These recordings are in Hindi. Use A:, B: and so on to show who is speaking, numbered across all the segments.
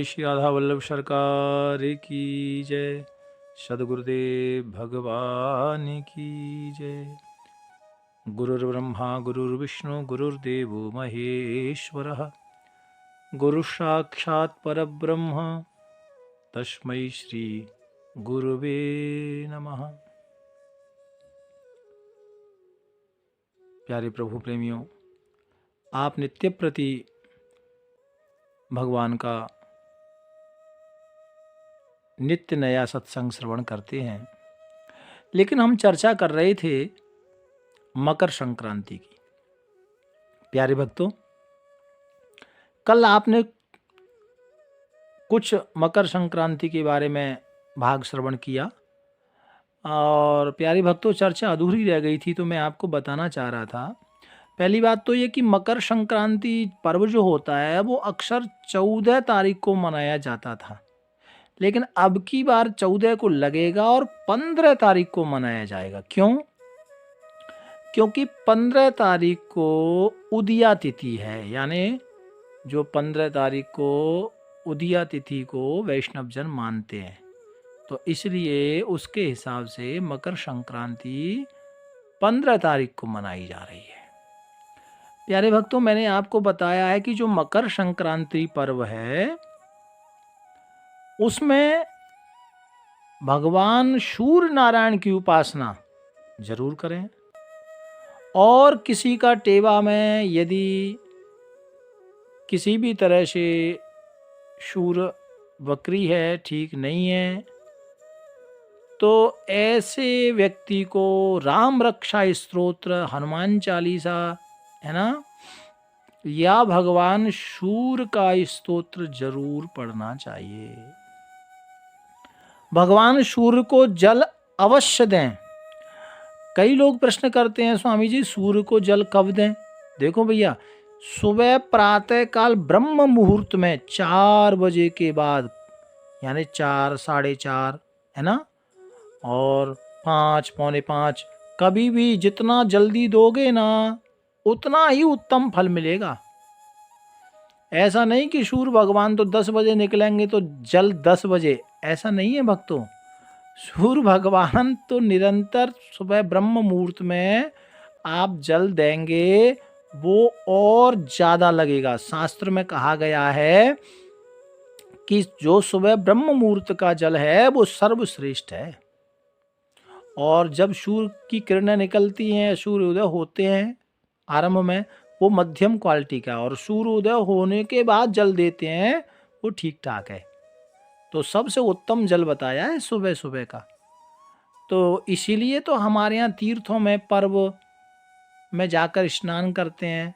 A: श्री राधा वल्लभ सरकार की जय। सद्गुरुदेव भगवान की जय। गुरुर्ब्रह्मा गुरुर्विष्णु गुरुर्देवो महेश्वरः। गुरु साक्षात् परब्रह्म तस्मै श्री गुरुवे नमः। प्यारे प्रभु प्रेमियों, आप नित्य प्रति भगवान का नित्य नया सत्संग श्रवण करते हैं, लेकिन हम चर्चा कर रहे थे मकर संक्रांति की। प्यारे भक्तों, कल आपने कुछ मकर संक्रांति के बारे में भाग श्रवण किया और प्यारे भक्तों, चर्चा अधूरी रह गई थी, तो मैं आपको बताना चाह रहा था। पहली बात तो ये कि मकर संक्रांति पर्व जो होता है वो अक्सर 14 तारीख को मनाया जाता था, लेकिन अब की बार 14 को लगेगा और 15 तारीख को मनाया जाएगा। क्यों? क्योंकि 15 तारीख को उदिया तिथि है, यानी जो 15 तारीख को उदिया तिथि को वैष्णव जन मानते हैं, तो इसलिए उसके हिसाब से मकर संक्रांति 15 तारीख को मनाई जा रही है। प्यारे भक्तों, मैंने आपको बताया है कि जो मकर संक्रांति पर्व है उसमें भगवान सूर्य नारायण की उपासना जरूर करें, और किसी का टेवा में यदि किसी भी तरह से सूर्य वक्री है, ठीक नहीं है, तो ऐसे व्यक्ति को राम रक्षा स्तोत्र, हनुमान चालीसा है ना, या भगवान सूर्य का स्तोत्र जरूर पढ़ना चाहिए। भगवान सूर्य को जल अवश्य दें। कई लोग प्रश्न करते हैं, स्वामी जी सूर्य को जल कब दें? देखो भैया, सुबह प्रातः काल ब्रह्म मुहूर्त में 4 बजे के बाद, यानी 4, 4:30 है ना, और 5, पौने 5, कभी भी जितना जल्दी दोगे ना उतना ही उत्तम फल मिलेगा। ऐसा नहीं कि सूर्य भगवान तो 10 बजे निकलेंगे तो जल 10 बजे, ऐसा नहीं है भक्तों। सूर्य भगवान तो निरंतर सुबह ब्रह्म मुहूर्त में आप जल देंगे वो और ज्यादा लगेगा। शास्त्र में कहा गया है कि जो सुबह ब्रह्म मुहूर्त का जल है वो सर्वश्रेष्ठ है, और जब सूर्य की किरणें निकलती हैं, सूर्योदय होते हैं आरंभ में, वो मध्यम क्वालिटी का, और सूर्योदय होने के बाद जल देते हैं वो ठीक ठाक है। तो सबसे उत्तम जल बताया है सुबह सुबह का। तो इसीलिए तो हमारे यहाँ तीर्थों में पर्व में जाकर स्नान करते हैं,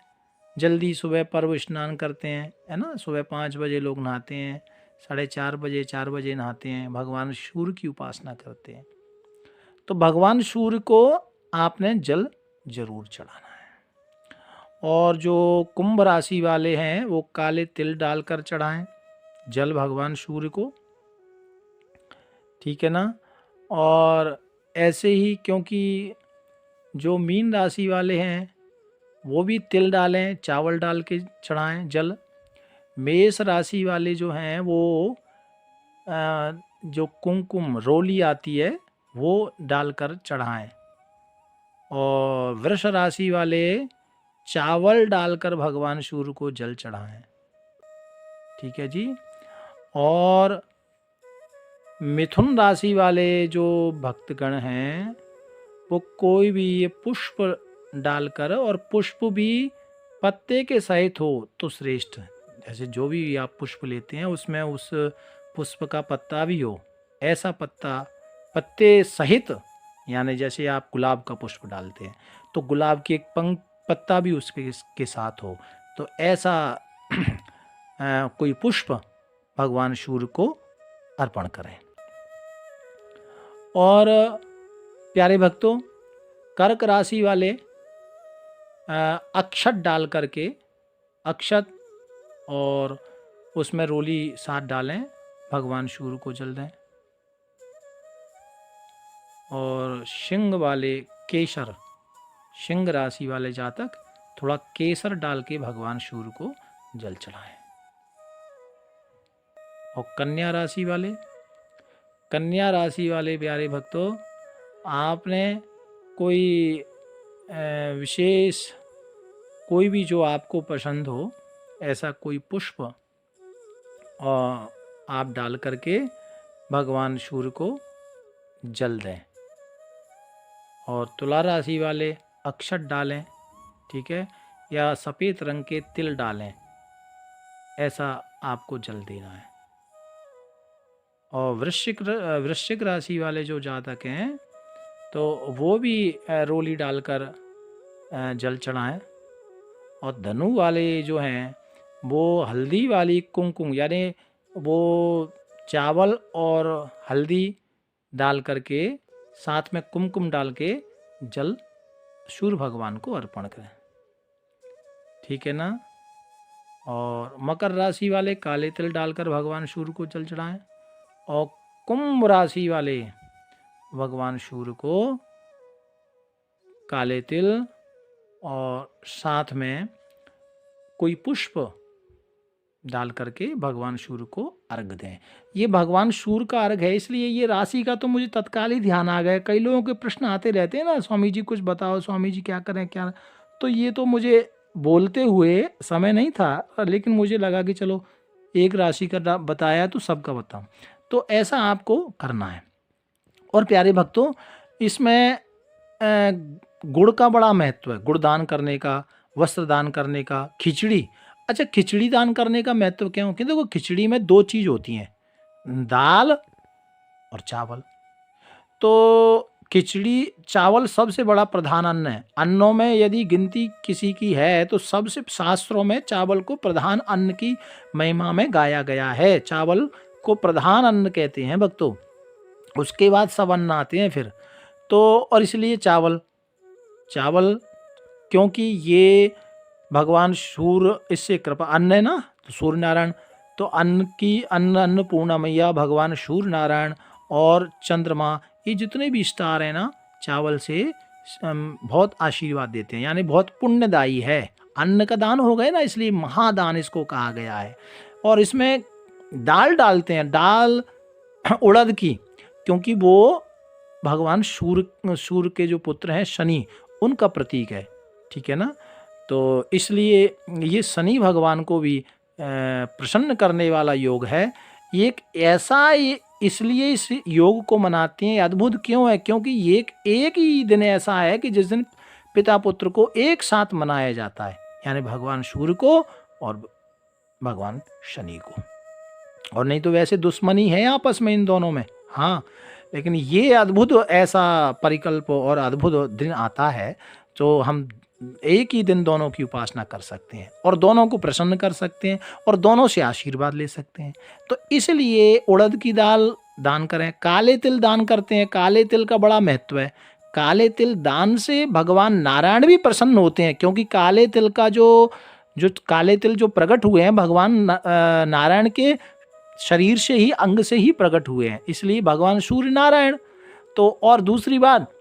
A: जल्दी सुबह पर्व स्नान करते हैं, है ना। सुबह 5 बजे लोग नहाते हैं, 4:30 बजे 4 बजे नहाते हैं, भगवान सूर्य की उपासना करते हैं। तो भगवान सूर्य को आपने जल जरूर चढ़ाना है। और जो कुंभ राशि वाले हैं वो काले तिल डालकर चढ़ाएं जल भगवान सूर्य को, ठीक है ना। और ऐसे ही, क्योंकि जो मीन राशि वाले हैं वो भी तिल डालें, चावल डाल के चढ़ाएं जल। मेष राशि वाले जो हैं वो जो कुमकुम रोली आती है वो डालकर चढ़ाएं, और वृष राशि वाले चावल डालकर भगवान सूर्य को जल चढ़ाएं, ठीक है जी। और मिथुन राशि वाले जो भक्तगण हैं वो कोई भी ये पुष्प डालकर, और पुष्प भी पत्ते के सहित हो तो श्रेष्ठ है। जैसे जो भी आप पुष्प लेते हैं उसमें उस पुष्प का पत्ता भी हो, ऐसा पत्ता पत्ते सहित, यानी जैसे आप गुलाब का पुष्प डालते हैं तो गुलाब की एक पत्ता भी उसके साथ हो, तो ऐसा कोई पुष्प भगवान सूर्य को अर्पण करें। और प्यारे भक्तों, कर्क राशि वाले अक्षत डाल करके, अक्षत और उसमें रोली साथ डालें, भगवान सूर्य को जल दें। और सिंह वाले केसर, सिंह राशि वाले जातक थोड़ा केसर डाल के भगवान सूर्य को जल चढ़ाएं। और कन्या राशि वाले प्यारे भक्तों, आपने कोई विशेष, कोई भी जो आपको पसंद हो ऐसा कोई पुष्प और आप डाल करके भगवान सूर्य को जल दें। और तुला राशि वाले अक्षत डालें, ठीक है, या सफ़ेद रंग के तिल डालें, ऐसा आपको जल देना है। और वृश्चिक राशि वाले जो जातक हैं तो वो भी रोली डालकर जल चढ़ाएं। और धनु वाले जो हैं वो हल्दी वाली कुमकुम, यानी वो चावल और हल्दी डाल करके साथ में कुमकुम डाल के जल सूर्य भगवान को अर्पण करें, ठीक है ना। और मकर राशि वाले काले तिल डालकर भगवान सूर्य को जल चढ़ाएं। और कुंभ राशि वाले भगवान सूर्य को काले तिल और साथ में कोई पुष्प डाल करके भगवान सूर्य को अर्घ दें। ये भगवान सूर्य का अर्घ है, इसलिए ये राशि का तो मुझे तत्काल ही ध्यान आ गया। कई लोगों के प्रश्न आते रहते हैं ना, स्वामी जी कुछ बताओ, स्वामी जी क्या करें क्या, तो ये तो मुझे बोलते हुए समय नहीं था, लेकिन मुझे लगा कि चलो एक राशि का बताया तो सबका बताऊं, तो ऐसा आपको करना है। और प्यारे भक्तों, इसमें गुड़ का बड़ा महत्व है, गुड़ दान करने का, वस्त्र दान करने का, खिचड़ी। अच्छा, खिचड़ी दान करने का महत्व क्यों? क्योंकि देखो खिचड़ी में दो चीज़ होती हैं, दाल और चावल। तो खिचड़ी चावल सबसे बड़ा प्रधान अन्न है। अन्नों में यदि गिनती किसी की है तो सबसे शास्त्रों में चावल को प्रधान अन्न की महिमा में गाया गया है। चावल को प्रधान अन्न कहते हैं भक्तों, उसके बाद सब अन्न आते हैं फिर तो। और इसलिए चावल क्योंकि ये भगवान सूर्य, इससे कृपा, अन्न है ना, तो सूर्य नारायण, तो अन्नपूर्णा मैया, भगवान सूर्य नारायण और चंद्रमा, ये जितने भी स्टार हैं ना, चावल से बहुत आशीर्वाद देते हैं, यानी बहुत पुण्यदायी है। अन्न का दान हो गए ना, इसलिए महादान इसको कहा गया है। और इसमें दाल डालते हैं, दाल उड़द की, क्योंकि वो भगवान सूर्य के जो पुत्र हैं शनि, उनका प्रतीक है, ठीक है ना। तो इसलिए ये शनि भगवान को भी प्रसन्न करने वाला योग है। एक ऐसा, इसलिए इस योग को मनाते हैं। अद्भुत क्यों है? क्योंकि एक ही दिन ऐसा है कि जिस दिन पिता पुत्र को एक साथ मनाया जाता है, यानी भगवान सूर्य को और भगवान शनि को। और नहीं तो वैसे दुश्मनी है आपस में इन दोनों में, हाँ, लेकिन ये अद्भुत ऐसा परिकल्प और अद्भुत दिन आता है जो हम एक ही दिन दोनों की उपासना कर सकते हैं और दोनों को प्रसन्न कर सकते हैं और दोनों से आशीर्वाद ले सकते हैं। तो इसलिए उड़द की दाल दान करें, काले तिल दान करते हैं। काले तिल का बड़ा महत्व है। काले तिल दान से भगवान नारायण भी प्रसन्न होते हैं, क्योंकि काले तिल का जो काले तिल जो प्रकट हुए हैं भगवान नारायण के शरीर से ही, अंग से ही प्रकट हुए हैं, इसलिए भगवान सूर्य नारायण। तो और दूसरी बात,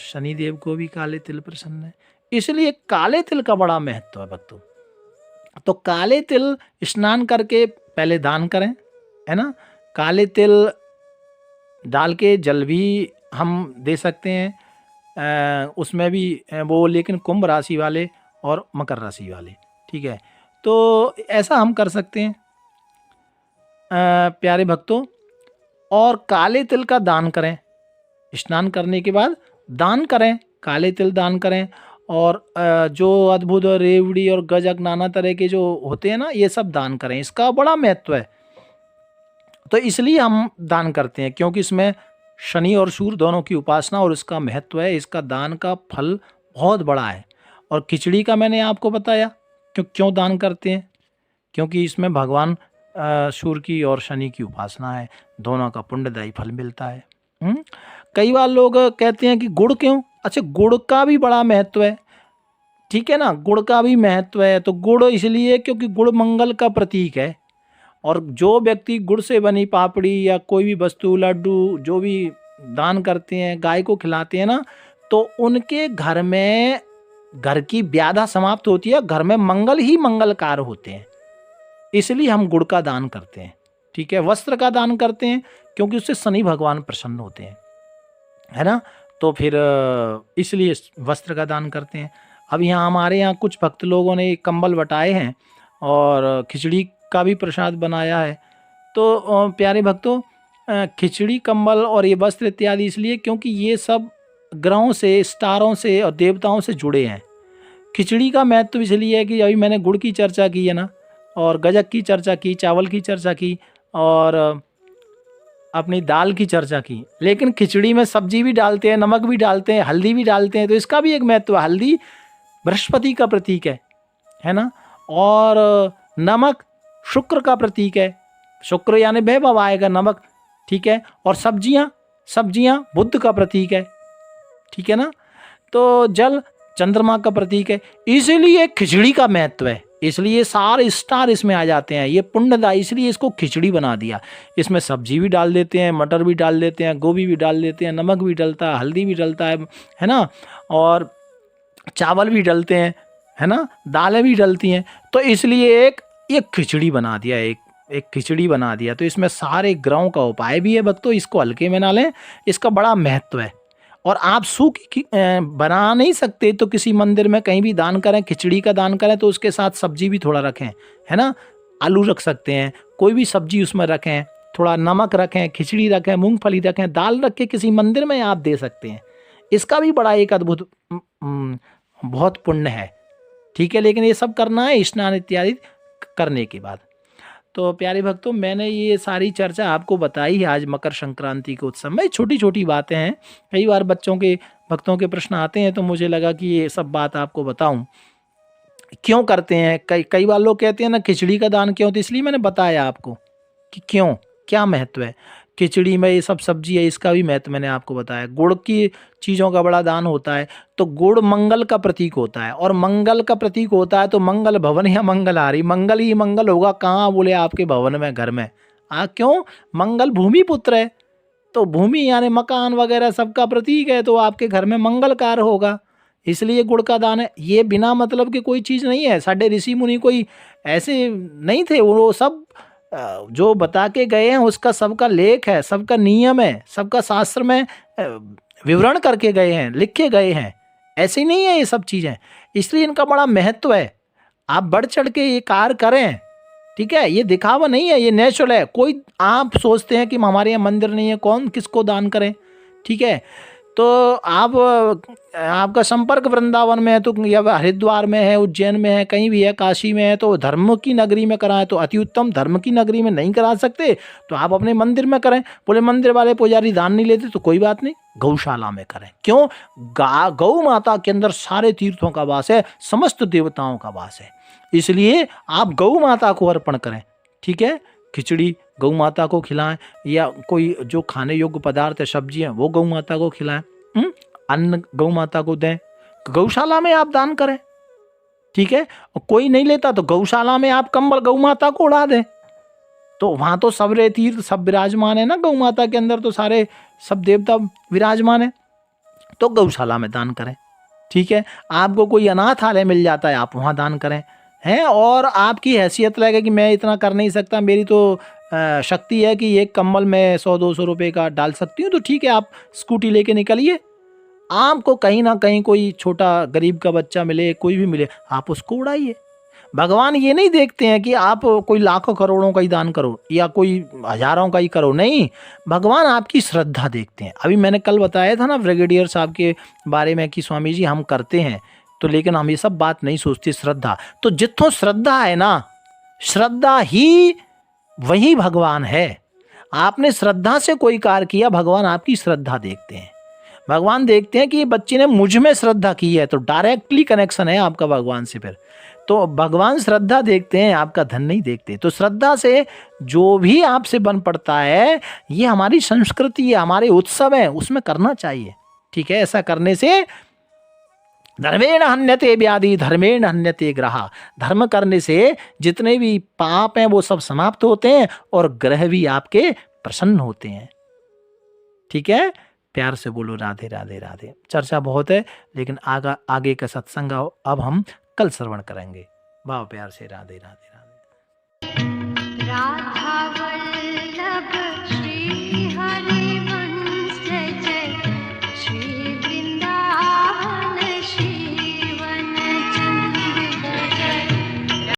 A: शनिदेव को भी काले तिल प्रसन्न है, इसलिए काले तिल का बड़ा महत्व है भक्तों। तो काले तिल स्नान करके पहले दान करें, है ना। काले तिल डाल के जल भी हम दे सकते हैं, उसमें भी वो, लेकिन कुंभ राशि वाले और मकर राशि वाले, ठीक है। तो ऐसा हम कर सकते हैं प्यारे भक्तों। और काले तिल का दान करें, स्नान करने के बाद दान करें, काले तिल दान करें। और जो अद्भुत रेवड़ी और गजक नाना तरह के जो होते हैं ना, ये सब दान करें, इसका बड़ा महत्व है। तो इसलिए हम दान करते हैं, क्योंकि इसमें शनि और सूर्य दोनों की उपासना और इसका महत्व है, इसका दान का फल बहुत बड़ा है। और खिचड़ी का मैंने आपको बताया क्यों दान करते हैं, क्योंकि इसमें भगवान सूर्य की और शनि की उपासना है, दोनों का पुण्यदायी फल मिलता है। कई बार लोग कहते हैं कि गुड़ क्यों? अच्छा, गुड़ का भी बड़ा महत्व है, ठीक है ना। गुड़ का भी महत्व है। तो गुड़ इसलिए क्योंकि गुड़ मंगल का प्रतीक है, और जो व्यक्ति गुड़ से बनी पापड़ी या कोई भी वस्तु, लड्डू जो भी दान करते हैं, गाय को खिलाते हैं ना, तो उनके घर में, घर की व्याधा समाप्त होती है, घर में मंगल ही मंगलकार होते हैं। इसलिए हम गुड़ का दान करते हैं। ठीक है, वस्त्र का दान करते हैं क्योंकि उससे शनि भगवान प्रसन्न होते हैं, है ना। तो फिर इसलिए वस्त्र का दान करते हैं। अब यहाँ हमारे यहाँ कुछ भक्त लोगों ने कंबल बटाए हैं और खिचड़ी का भी प्रसाद बनाया है। तो प्यारे भक्तों, खिचड़ी, कंबल और ये वस्त्र इत्यादि इसलिए क्योंकि ये सब ग्रहों से, स्टारों से और देवताओं से जुड़े हैं। खिचड़ी का महत्व तो इसलिए है कि अभी मैंने गुड़ की चर्चा की है ना, और गज्जक की चर्चा की, चावल की चर्चा की और अपनी दाल की चर्चा की, लेकिन खिचड़ी में सब्जी भी डालते हैं, नमक भी डालते हैं, हल्दी भी डालते हैं, तो इसका भी एक महत्व है। हल्दी बृहस्पति का प्रतीक है ना, और नमक शुक्र का प्रतीक है, शुक्र यानी वैभव आएगा नमक, ठीक है। और सब्जियां बुध का प्रतीक है, ठीक है ना। तो जल चंद्रमा का प्रतीक है, इसीलिए खिचड़ी का महत्व है, इसलिए सारे स्टार इसमें आ जाते हैं। ये पुण्यदा, इसलिए इसको खिचड़ी बना दिया। इसमें सब्जी भी डाल देते हैं, मटर भी डाल देते हैं, गोभी भी डाल देते हैं, नमक भी डलता है, हल्दी भी डलता है ना, और चावल भी डलते हैं, है ना, दालें भी डलती हैं। तो इसलिए एक खिचड़ी बना दिया, एक खिचड़ी बना दिया। तो इसमें सारे ग्रहों का उपाय भी है भक्तों, इसको हल्के में ना लें, इसका बड़ा महत्व है। और आप सूखी बना नहीं सकते तो किसी मंदिर में कहीं भी दान करें, खिचड़ी का दान करें, तो उसके साथ सब्जी भी थोड़ा रखें, है ना। आलू रख सकते हैं, कोई भी सब्जी उसमें रखें, थोड़ा नमक रखें, खिचड़ी रखें, मूंगफली रखें, दाल रख के किसी मंदिर में आप दे सकते हैं। इसका भी बड़ा एक अद्भुत बहुत पुण्य है, ठीक है। लेकिन ये सब करना है स्नान इत्यादि करने के बाद। तो प्यारे भक्तों, मैंने ये सारी चर्चा आपको बताई है आज मकर संक्रांति के उत्सव में। छोटी छोटी बातें हैं, कई बार भक्तों के प्रश्न आते हैं, तो मुझे लगा कि ये सब बात आपको बताऊं। क्यों करते हैं, कई बार लोग कहते हैं ना खिचड़ी का दान क्यों, तो इसलिए मैंने बताया आपको कि क्यों, क्या महत्व है। खिचड़ी में ये सब सब्जी है, इसका भी महत्व मैंने आपको बताया। गुड़ की चीज़ों का बड़ा दान होता है, तो गुड़ मंगल का प्रतीक होता है, और मंगल का प्रतीक होता है तो मंगल भवन या मंगलहारी, मंगल ही मंगल होगा कहाँ, बोले आपके भवन में, घर में। क्यों, मंगल भूमि पुत्र है, तो भूमि यानी मकान वगैरह सबका प्रतीक है, तो आपके घर में मंगल कार्य होगा, इसलिए गुड़ का दान है। ये बिना मतलब की कोई चीज़ नहीं है, साढ़े ऋषि मुनि कोई ऐसे नहीं थे, वो सब जो बता के गए हैं उसका सबका लेख है, सबका नियम है, सबका शास्त्र में विवरण करके गए हैं, लिख के गए हैं, ऐसे नहीं है ये सब चीज़ें, इसलिए इनका बड़ा महत्व है। आप बढ़ चढ़ के ये कार्य करें, ठीक है, ये दिखावा नहीं है, ये नेचुरल है। कोई आप सोचते हैं कि हमारे यहाँ मंदिर नहीं है, कौन किसको दान करें, ठीक है। तो आपका संपर्क वृंदावन में है तो, या हरिद्वार में है, उज्जैन में है, कहीं भी है, काशी में है, तो धर्म की नगरी में कराएं तो अति उत्तम। धर्म की नगरी में नहीं करा सकते तो आप अपने मंदिर में करें। बोले मंदिर वाले पुजारी दान नहीं लेते, तो कोई बात नहीं, गौशाला में करें। क्यों, गौ माता के अंदर सारे तीर्थों का वास है, समस्त देवताओं का वास है, इसलिए आप गौ माता को अर्पण करें, ठीक है। खिचड़ी गौ माता को खिलाएं, या कोई जो खाने योग्य पदार्थ है, सब्जी है, वो गौ माता को खिलाएं, अन्न गौ माता को दें, गौशाला में आप दान करें, ठीक है। और कोई नहीं लेता तो गौशाला में आप कंबल गौ माता को उड़ा दें, तो वहां तो सबरे तीर्थ सब विराजमान है ना, गौ माता के अंदर तो सारे सब देवता विराजमान है, तो गौशाला में दान करें, ठीक है। आपको कोई अनाथालय मिल जाता है, आप वहां दान करें, हैं, और आपकी हैसियत लगे कि मैं इतना कर नहीं सकता, मेरी तो शक्ति है कि एक कंबल में 100-200 रुपए का डाल सकती हूँ, तो ठीक है, आप स्कूटी लेके निकलिए। आपको कहीं ना कहीं कोई छोटा गरीब का बच्चा मिले, कोई भी मिले, आप उसको उड़ाइए। भगवान ये नहीं देखते हैं कि आप कोई लाखों करोड़ों का ही दान करो या कोई हजारों का ही करो, नहीं, भगवान आपकी श्रद्धा देखते हैं। अभी मैंने कल बताया था ना ब्रिगेडियर साहब के बारे में कि स्वामी जी हम करते हैं, तो लेकिन हम ये सब बात नहीं सोचते, श्रद्धा। तो जितों श्रद्धा है ना, श्रद्धा ही वही भगवान है। आपने श्रद्धा से कोई कार्य किया, भगवान आपकी श्रद्धा देखते हैं। भगवान देखते हैं कि ये बच्चे ने मुझ में श्रद्धा की है, तो डायरेक्टली कनेक्शन है आपका भगवान से फिर। तो भगवान श्रद्धा देखते हैं, आपका धन नहीं देखते। तो श्रद्धा से जो भी आपसे बन पड़ता है, ये हमारी संस्कृति है, हमारे उत्सव है, उसमें करना चाहिए, ठीक है। ऐसा करने से धर्मेण हन्यते व्याधि धर्मेण हन्यते ग्रहा, धर्म करने से जितने भी पाप हैं वो सब समाप्त होते हैं और ग्रह भी आपके प्रसन्न होते हैं, ठीक है। प्यार से बोलो राधे राधे राधे। चर्चा बहुत है, लेकिन आगे का सत्संग अब हम कल श्रवण करेंगे। भाव प्यार से राधे राधे राधे।
B: राधावल्लभ